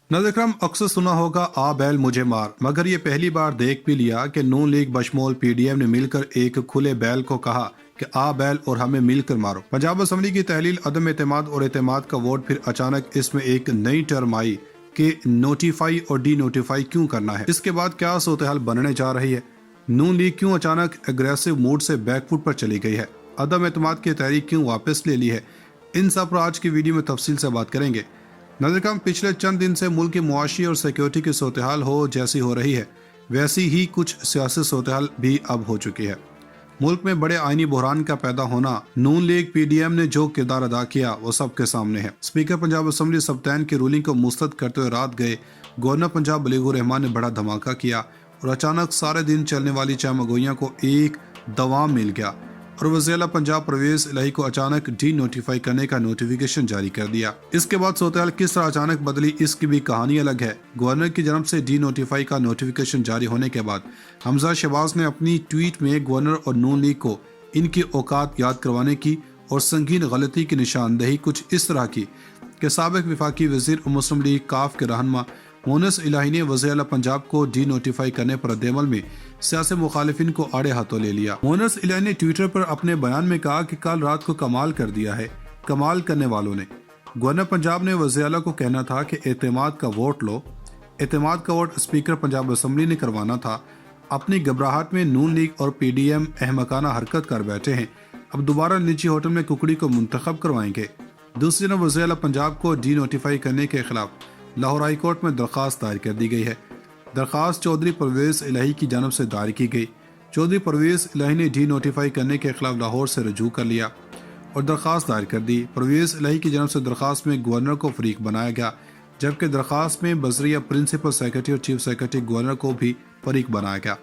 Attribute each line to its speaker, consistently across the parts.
Speaker 1: नाज़रीन करम, अक्सर सुना होगा आ बैल मुझे मार, मगर ये पहली बार देख भी लिया कि नून लीग बशमोल पीडीएम ने मिलकर एक खुले बैल को कहा कि आ बैल और हमें मिलकर मारो। पंजाब असम्बली की तहलील अदम एतमाद और एतमाद का वोट, फिर अचानक इसमें एक नई टर्म आई कि नोटिफाई और डी नोटिफाई क्यों करना है। इसके बाद क्या सूरत हाल बनने जा रही है, नून लीग क्यों अचानक एग्रेसिव मूड से बैकफुट पर चली गई है, अदम एतमाद की तहरीक क्यों वापस ले ली है, इन सब पर आज की वीडियो में तफसील से बात करेंगे। नाज़रीन, पिछले चंद दिन से मुल्क की मुआशी और सिक्योरिटी की सूरत हाल हो जैसी हो रही है, वैसी ही कुछ सियासी सूरत हाल भी अब हो चुकी है। मुल्क में बड़े आईनी बहरान का पैदा होना, नून लीग पीडीएम ने जो किरदार अदा किया वो सबके सामने है। स्पीकर पंजाब असम्बली सप्तान की रूलिंग को मुस्तरद करते हुए रात गए गवर्नर पंजाब बलीगुर रहमान ने बड़ा धमाका किया और अचानक सारे दिन चलने वाली चामगोइयां को एक दवाम मिल गया और वज़ीर पंजाब परवेज इलाही को अचानक डी नोटिफाई करने का नोटिफिकेशन जारी कर दिया। इसके बाद सूरत किस तरह अचानक बदली, इसकी भी कहानी अलग है। गवर्नर की जानब से डी नोटिफाई का नोटिफिकेशन जारी होने के बाद हमजा शहबाज ने अपनी ट्वीट में गवर्नर और नून लीग को इनकी औकात याद करवाने की और संगीन गलती की निशानदेही कुछ इस तरह की कि साबिक वफाकी वज़ीर और मुस्लिम लीग काफ के रहनुमा मोनस इलाही ने वज़ीर पंजाब को डी नोटिफाई करने पर रद्देअमल में सियासी मुखालिफिन को आड़े हाथों ले लिया। मोनस इलाही ने ट्विटर पर अपने बयान में कहा कि कल रात को कमाल कर दिया है कमाल करने वालों ने। गवर्नर पंजाब ने वज़ीर को कहना था कि एतमाद का वोट लो, एतमाद का वोट स्पीकर पंजाब असम्बली ने करवाना था। अपनी घबराहट में नून लीग और पीडीएम अहमकाना हरकत कर बैठे हैं, अब दोबारा निजी होटल में कुकड़ी को मुंतखब करवाएंगे। दूसरी तरफ वज़ीर पंजाब को डी नोटिफाई करने के खिलाफ लाहौर हाई कोर्ट में दरख्वास्त दायर कर दी गई है। दरख्वास्त चौधरी परवेज इलाही की जानब से दायर की गई। चौधरी परवेज इलाही ने डी नोटिफाई करने के खिलाफ लाहौर से रजू कर लिया और दरख्वास्त दायर कर दी। परवेज इलाही की जानब से दरख्वास्त में गवर्नर को फरीक बनाया गया, जबकि दरख्वास्त में बजरिया प्रिंसिपल सेक्रेटरी और चीफ सेक्रेटरी गवर्नर को भी फरीक बनाया गया।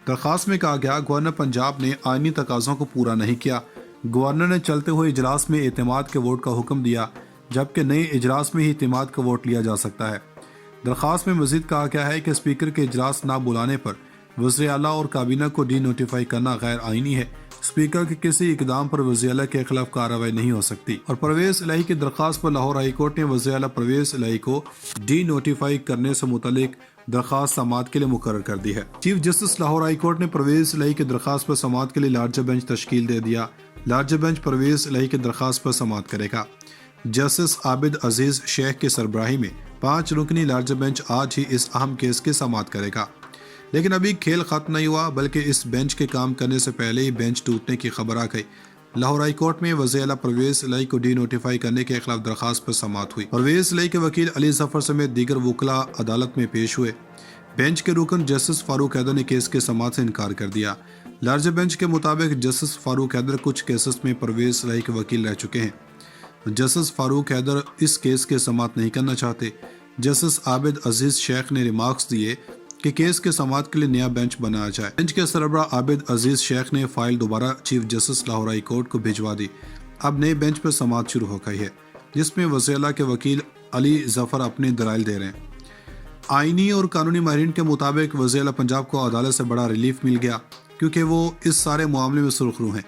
Speaker 1: दरख्वास्त में कहा गया गवर्नर पंजाब ने आईनी तकाज़ों को पूरा नहीं किया। गवर्नर ने चलते हुए इजलास में एतमाद के वोट का हुक्म दिया, जबकि नए इजलास में ही एतमाद का वोट लिया जा सकता है। दरख्वास्त में मजीद कहा गया है कि स्पीकर के इजलास ना बुलाने पर वज़ीर आला और काबीना को डी नोटिफाई करना गैर आईनी है। स्पीकर के किसी इकदाम पर वज़ीर आला के खिलाफ कार्रवाई नहीं हो सकती। और परवेज इलाही की दरख्वास्त पर लाहौर हाई कोर्ट ने वज़ीर आला परवेज इलाही को डी नोटिफाई करने से मुतालिक दरख्वास्त समाअत के लिए मुकर्रर कर दी है। Chief justice Lahore high court ने परवेज इलाही की दरख्वास्त पर समाअत के लिए लार्जर बेंच तश्कील दे दिया। लार्जर बेंच परवेज इलाही की दरख्वास्त पर समाअत करेगा। जस्टिस आबिद अजीज शेख की सरबराही में 5 रुकनी लार्जर बेंच आज ही इस अहम केस की समाअत करेगा। लेकिन अभी खेल खत्म नहीं हुआ, बल्कि इस बेंच के काम करने से पहले ही बेंच टूटने की खबर आ गई। लाहौर हाई कोर्ट में वज़ीर आला परवेज इलाही को डी नोटिफाई करने के खिलाफ दरख्वास्त पर समाअत हुई। परवेज इलाही के वकील अली जफर समेत दीगर वकला अदालत में पेश हुए। बेंच के रुकन जस्टिस फारूक हैदर ने केस के समाअत से इनकार कर दिया। लार्जर बेंच के मुताबिक जस्टिस फारूक हैदर कुछ केसेस में परवेज इलाही के वकील रह चुके हैं। जस्टिस फारूक हैदर इस केस के समाअत नहीं करना चाहते। जस्टिस आबिद अजीज शेख ने रिमार्क्स दिए कि केस के समाअत के लिए नया बेंच बनाया जाए। बेंच के सरबरा आबिद अजीज शेख ने फाइल दोबारा chief justice Lahore high court को भिजवा दी। अब नए बेंच पर समाअत शुरू हो गई है, जिसमें वज़ीर आला के वकील अली जफर अपने दलाइल दे रहे हैं। आईनी और कानूनी माहिरीन के मुताबिक वज़ीर आला पंजाब को अदालत से बड़ा रिलीफ मिल गया, क्योंकि वो इस सारे मामले में सुर्खरू हैं।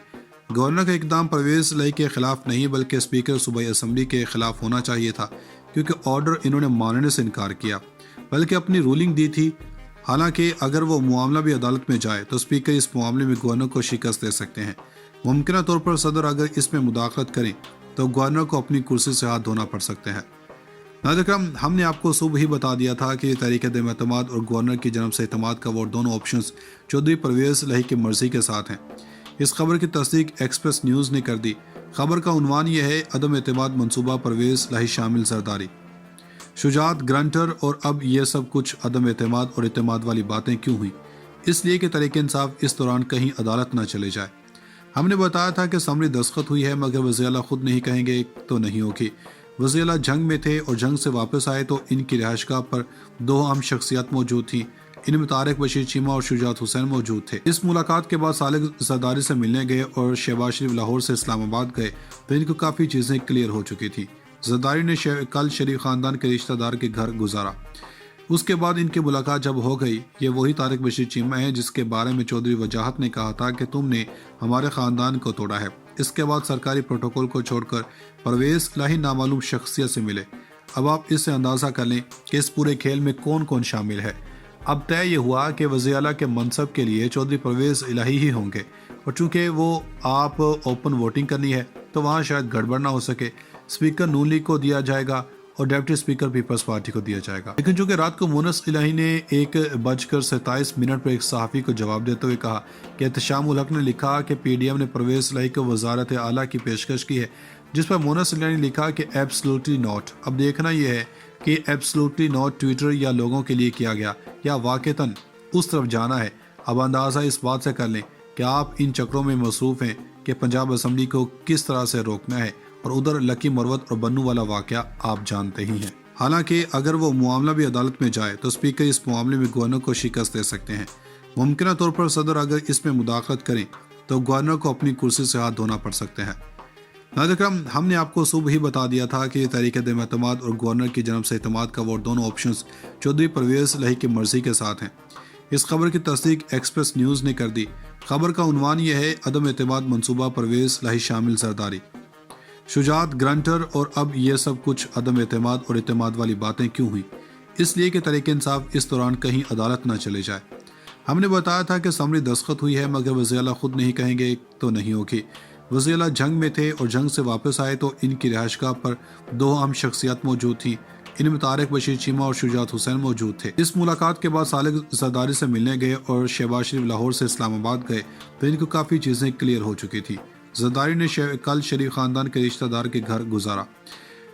Speaker 1: गवर्नर का इकदाम परवेज इलाही के खिलाफ नहीं, बल्कि स्पीकर सूबाई असम्बली के खिलाफ होना चाहिए था, क्योंकि ऑर्डर इन्होंने मानने से इनकार किया, बल्कि अपनी रूलिंग दी थी। हालांकि अगर वो मामला भी अदालत में जाए तो स्पीकर इस मामले में गवर्नर को शिकस्त दे सकते हैं। मुमकिन तौर पर सदर अगर इसमें मुदाखलत करें तो गवर्नर को अपनी कुर्सी से हाथ धोना पड़ सकते हैं। नाज़रीन, हमने आपको सुबह ही बता दिया था कि तहरीक एतमाद और गवर्नर की जानब से एतमाद का वोट दोनों ऑप्शंस चौधरी परवेज इलाही की मर्जी के साथ हैं। इस खबर की तस्दीक एक्सप्रेस न्यूज़ ने कर दी। खबर का उन्वान यह है, अदम एतमाद मंसूबा परवेज इलाही शामिल जरदारी शुजात ग्रंटर। और अब यह सब कुछ अदम एतमाद और एतमाद वाली बातें क्यों हुई? इसलिए कि तहरीक इंसाफ इस दौरान कहीं अदालत न चले जाए। हमने बताया था कि समरी दस्तखत हुई है, मगर वज़ीर आला खुद नहीं कहेंगे तो नहीं होगी। वज़ीर आला जंग में थे और जंग से वापस आए तो इनकी रिहाइशगाह पर 2 अहम शख्सियत मौजूद थी। इनमें तारिक बशीर चीमा और शुजात हुसैन मौजूद थे। इस मुलाकात के बाद सालिक जरदारी से मिलने गए और शहबाज शरीफ लाहौर से इस्लामाबाद गए तो इनको काफ़ी चीज़ें क्लियर हो चुकी थी। जरदारी ने कल शरीफ खानदान के रिश्तेदार के घर गुजारा। उसके बाद इनकी मुलाकात जब हो गई, ये वही तारिक बशीर चीमा है जिसके बारे में चौधरी वजाहत ने कहा था कि तुमने हमारे ख़ानदान को तोड़ा है। इसके बाद सरकारी प्रोटोकॉल को छोड़कर परवेज इलाही नामालूम शख्सियत से मिले। اب آپ اس سے اندازہ کر لیں کہ اس پورے کھیل میں کون کون شامل ہے۔ اب طے یہ ہوا کہ وزیر اعلیٰ کے منصب کے لیے چودھری پرویز الہی ہی ہوں گے، اور چونکہ وہ آپ اوپن ووٹنگ کرنی ہے تو وہاں شاید گڑبڑ نہ ہو سکے۔ اسپیکر نون لیگ کو دیا جائے گا اور ڈپٹی اسپیکر پیپلز پارٹی کو دیا جائے گا۔ لیکن چونکہ رات کو مونس الہی نے 1:27 پر ایک صحافی کو جواب دیتے ہوئے کہا کہ احتشام الحق نے لکھا کہ پی ڈی ایم نے پرویز الہی کو وزارت اعلیٰ کی پیشکش کی ہے، جس پر مونس الہی نے لکھا کہ ایبسلوٹلی ناٹ۔ اب دیکھنا یہ ہے کہ ایبسلوٹلی ناٹ ٹویٹر یا لوگوں کے لیے کیا گیا یا واقعتاً اس طرف جانا ہے۔ اب اندازہ اس بات سے کر لیں کہ آپ ان چکروں میں مصروف ہیں کہ پنجاب اسمبلی کو کس طرح سے روکنا ہے، اور ادھر لکی مروت اور بنو والا واقعہ آپ جانتے ہی ہیں۔ حالانکہ اگر وہ معاملہ بھی عدالت میں جائے تو اسپیکر اس معاملے میں گورنر کو شکست دے سکتے ہیں۔ ممکنہ طور پر صدر اگر اس میں مداخلت کریں تو گورنر کو اپنی کرسی سے ہاتھ دھونا پڑ سکتے ہیں۔ ناظرین اکرام، ہم نے آپ کو صبح ہی بتا دیا تھا کہ تحریک عدم اعتماد اور گورنر کی جانب سے اعتماد کا ووٹ دونوں آپشنز چودھری پرویز الہی کی مرضی کے ساتھ ہیں۔ اس خبر کی تصدیق ایکسپریس نیوز نے کر دی۔ خبر کا عنوان یہ ہے: عدم اعتماد منصوبہ پرویز الہی شامل زرداری، شجاعت گرانٹر۔ اور اب یہ سب کچھ عدم اعتماد اور اعتماد والی باتیں کیوں ہوئی؟ اس لیے کہ تحریک انصاف اس دوران کہیں عدالت نہ چلے جائے۔ ہم نے بتایا تھا کہ سمری دستخط ہوئی ہے، مگر وزیر اعلیٰ خود نہیں کہیں گے تو نہیں ہوگی۔ وزیر اعلیٰ جنگ میں تھے اور جنگ سے واپس آئے تو ان کی رہائش گاہ پر دو اہم شخصیات موجود تھیں۔ ان میں طارق بشیر چیمہ اور شجاعت حسین موجود تھے۔ اس ملاقات کے بعد صالح زرداری سے ملنے گئے اور شہباز شریف لاہور سے اسلام آباد گئے تو ان کو کافی چیزیں کلیئر ہو چکی تھی۔ زرداری نے کل شریف خاندان کے رشتہ دار کے گھر گزارا۔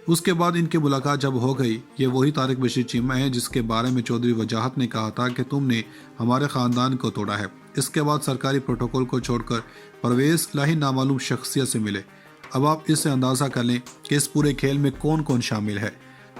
Speaker 1: اس کے بعد ان کی ملاقات جب ہو گئی، یہ وہی طارق بشیر چیمہ ہیں جس کے بارے میں چودھری وجاہت نے کہا تھا کہ تم نے ہمارے خاندان کو توڑا ہے۔ اس کے بعد سرکاری پروٹوکول کو چھوڑ کر پرویز الہی نامعلوم شخصیت سے ملے۔ اب آپ اس سے اندازہ کر لیں کہ اس پورے کھیل میں کون کون شامل ہے۔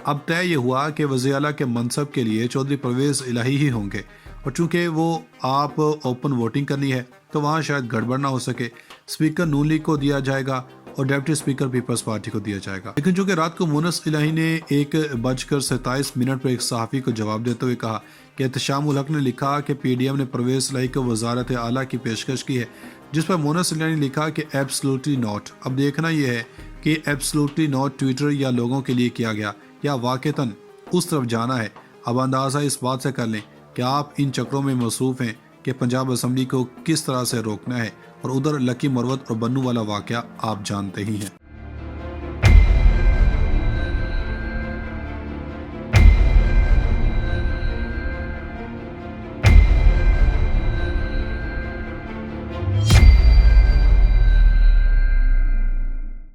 Speaker 1: اب طے یہ ہوا کہ وزیر اعلیٰ کے منصب کے لیے چودھری پرویز الہی ہی ہوں گے، اور چونکہ وہ آپ اوپن ووٹنگ کرنی ہے تو وہاں شاید گڑبڑ نہ ہو سکے۔ اسپیکر نون لیگ کو دیا جائے گا اور ڈپٹی اسپیکر پیپلز پارٹی کو دیا جائے گا۔ لیکن چونکہ رات کو مونس الہی نے 1:27 پر ایک صحافی کو جواب دیتے ہوئے کہا کہ احتشام الحق نے لکھا کہ پی ڈی ایم نے پرویز الہی کو وزارت اعلیٰ کی پیشکش کی ہے، جس پر مونس الہی نے لکھا کہ ایبسلوٹلی ناٹ۔ اب دیکھنا یہ ہے کہ ایبسلوٹلی ناٹ ٹویٹر یا لوگوں کے لیے کیا گیا یا واقعتاً اس طرف جانا ہے۔ اب اندازہ اس بات سے کر لیں کہ آپ ان چکروں میں مصروف ہیں کہ پنجاب اسمبلی کو کس طرح سے روکنا ہے، اور ادھر لکی مروت اور بنو والا واقعہ آپ جانتے ہی ہیں۔